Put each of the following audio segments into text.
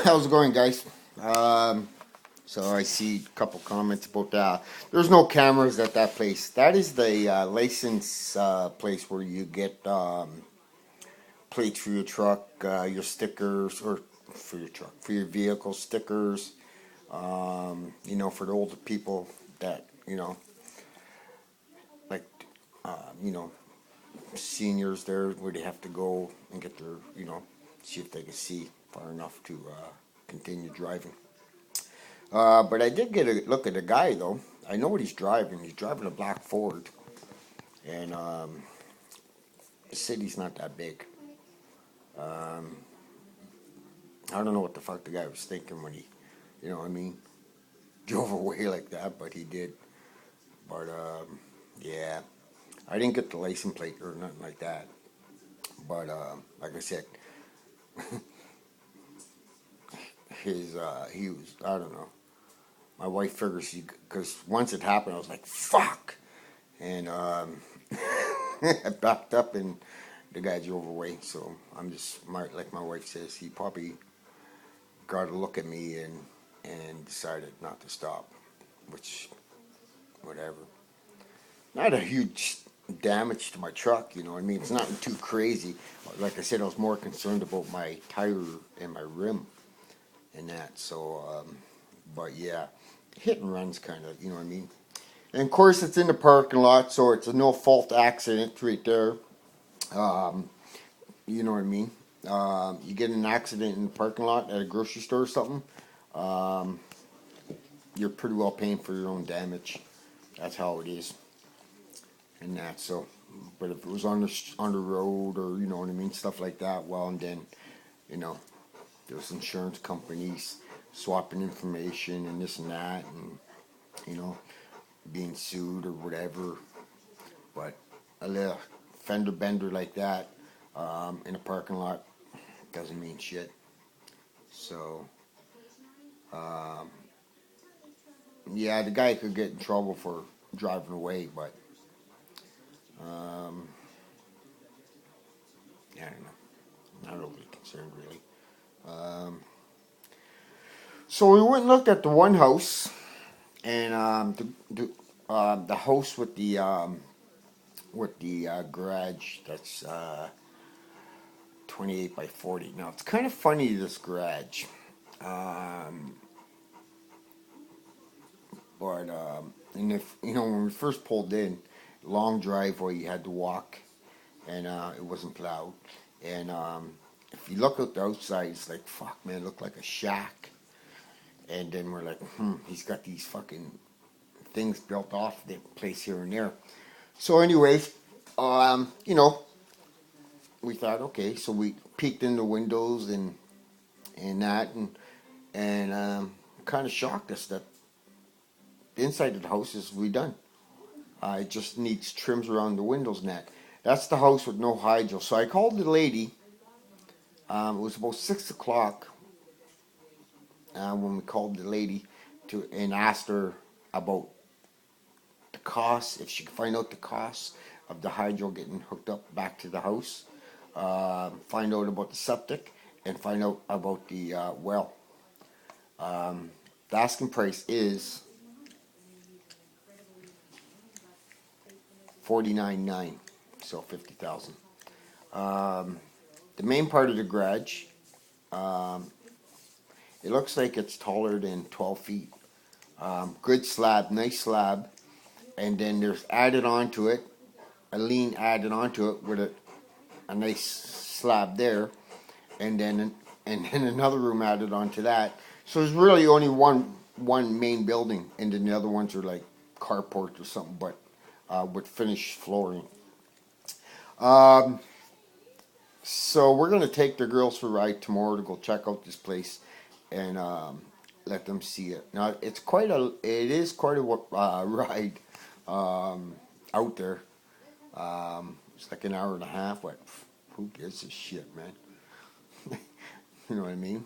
How's it going, guys? So I see a couple comments about that. There's no cameras at that place. That is the license place where you get plates for your truck, your stickers, or for your truck, for your vehicle stickers. For the older people that like, you know, seniors there where they have to go and get their, see if they can see far enough to continue driving. But I did get a look at the guy though. I know what he's driving. He's driving a black Ford, and the city's not that big. Um, I don't know what the fuck the guy was thinking when he, what I mean, drove away like that, but he did. But yeah, I didn't get the license plate or nothing like that. But like I said, he was, I don't know. My wife figures because once it happened, I was like, fuck. And I backed up and the guy drove away. So I'm just, like my wife says, he probably got a look at me and decided not to stop, which, whatever. Not a huge damage to my truck, you know what I mean? It's nothing too crazy. Like I said, I was more concerned about my tire and my rim and that. So, but yeah, hit and runs kind of, you know what I mean? And of course, it's in the parking lot, so it's a no fault accident right there. Um, you know what I mean? You get in an accident in the parking lot at a grocery store or something, um, you're pretty well paying for your own damage. That's how it is, and that. So, but if it was on the road or you know what I mean, stuff like that, well, and then you know, there's insurance companies swapping information and this and that, and you know, being sued or whatever. But a little fender bender like that in a parking lot doesn't mean shit. So, um, yeah, the guy could get in trouble for driving away, but um, I don't know. Not overly concerned, really. Um, so we went and looked at the one house, and the house with the garage that's 28 by 40. Now it's kind of funny this garage, um, but and if when we first pulled in, long driveway, you had to walk, and it wasn't plowed, and if you look at the outside, it's like fuck, man, it looked like a shack, and then we're like, he's got these fucking things built off the place here and there. So, anyways, you know, we thought, okay, so we peeked in the windows and that, and kind of shocked us that the inside of the house is redone. It just needs trims around the windows and that. That's the house with no hydro. So I called the lady. It was about 6 o'clock when we called the lady and asked her about the cost, if she could find out the cost of the hydro getting hooked up back to the house, find out about the septic, and find out about the well. The asking price is $49,900, so 50,000. The main part of the garage, um, it looks like it's taller than 12 feet. Good slab, nice slab, and then there's added onto it, a lean added onto it with a nice slab there, and then another room added onto that. So there's really only one main building, and then the other ones are like carports or something, but with finished flooring. Um, so we're gonna take the girls for a ride tomorrow to go check out this place and let them see it. Now it is quite a ride out there. It's like an hour and a half. But who gives a shit, man? You know what I mean?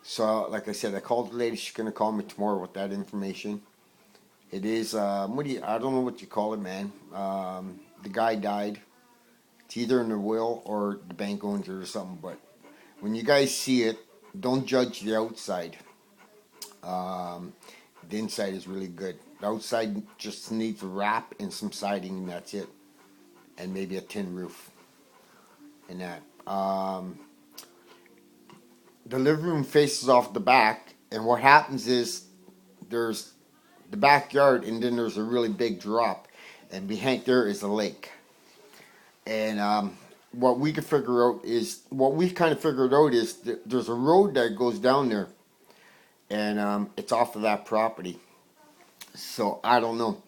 So, like I said, I called the lady. She's gonna call me tomorrow with that information. It is I don't know what you call it, man. The guy died. It's either in the will or the bank owns it or something. But when you guys see it, don't judge the outside. Um, the inside is really good. The outside just needs a wrap and some siding, and that's it. And maybe a tin roof and that. The living room faces off the back, and what happens is there's the backyard, and then there's a really big drop, and behind there is a lake. And what we kind of figured out is there's a road that goes down there, and it's off of that property. So I don't know.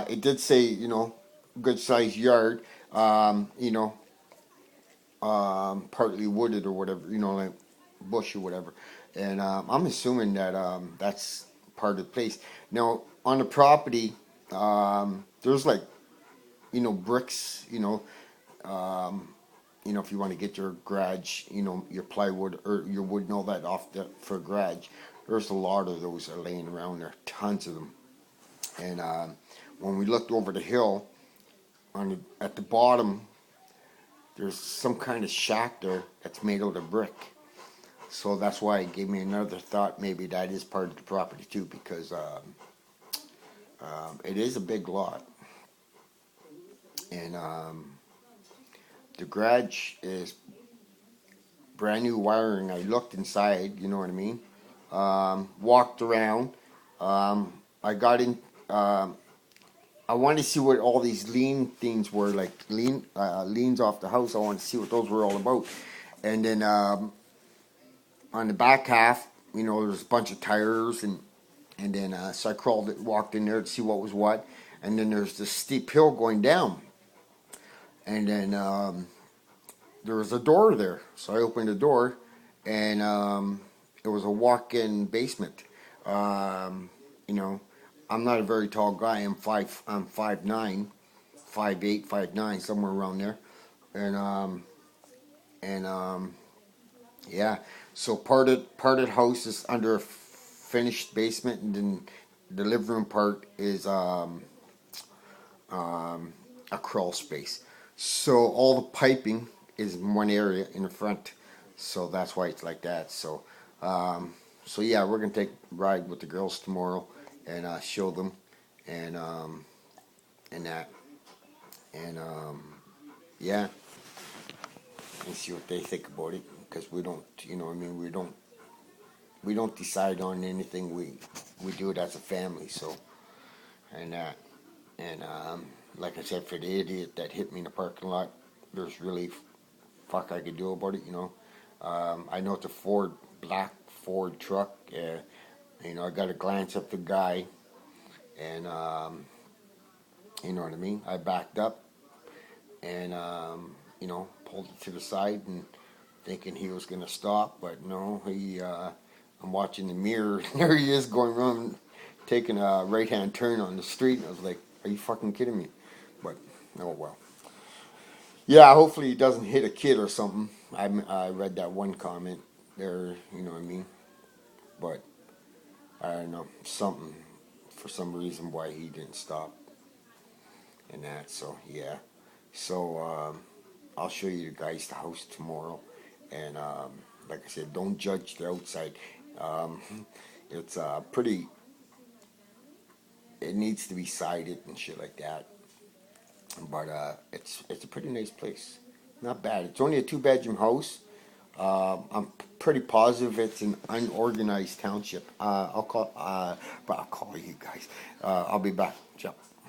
It did say, good sized yard, partly wooded or whatever, like bush or whatever. And I'm assuming that that's part of the place. Now, on the property, there's like, bricks, if you want to get your garage, your plywood or your wood and all that off for a garage, there's a lot of those are laying around there, tons of them. And when we looked over the hill, at the bottom, there's some kind of shack there that's made out of brick. So that's why it gave me another thought. Maybe that is part of the property too, because it is a big lot, and the garage is brand new wiring. I looked inside, you know what I mean. Walked around. I got in. I wanted to see what all these lean things were, like leans off the house. I wanted to see what those were all about. And then on the back half, there's a bunch of tires, and then so I walked in there to see what was what. And then there's this steep hill going down, and then there was a door there. So I opened the door, and it was a walk-in basement. I'm not a very tall guy. I'm 5'9", 5'8", 5'9", somewhere around there, and yeah. So part of the house is under a finished basement, and then the living room part is a crawl space. So all the piping is in one area in the front. So that's why it's like that. So yeah, we're gonna take a ride with the girls tomorrow and show them, and that, and yeah, and see what they think about it, because we don't, we don't decide on anything. We do it as a family. So, and that, and like I said, for the idiot that hit me in the parking lot, there's really fuck I could do about it. I know it's a black Ford truck. I got a glance at the guy, and you know what I mean. I backed up, and pulled it to the side, and thinking he was gonna stop, but no, I'm watching the mirror, and there he is going around, taking a right-hand turn on the street. And I was like, "Are you fucking kidding me?" But oh well. Yeah, hopefully he doesn't hit a kid or something. I read that one comment there, you know what I mean. But I don't know, something, for some reason why he didn't stop, and that. So yeah, so I'll show you guys the house tomorrow, and like I said, don't judge the outside. Um, it's pretty. It needs to be sided and shit like that, but it's a pretty nice place. Not bad. It's only a 2-bedroom house. I'm pretty positive it's an unorganized township. But I'll call you guys. I'll be back. Ciao.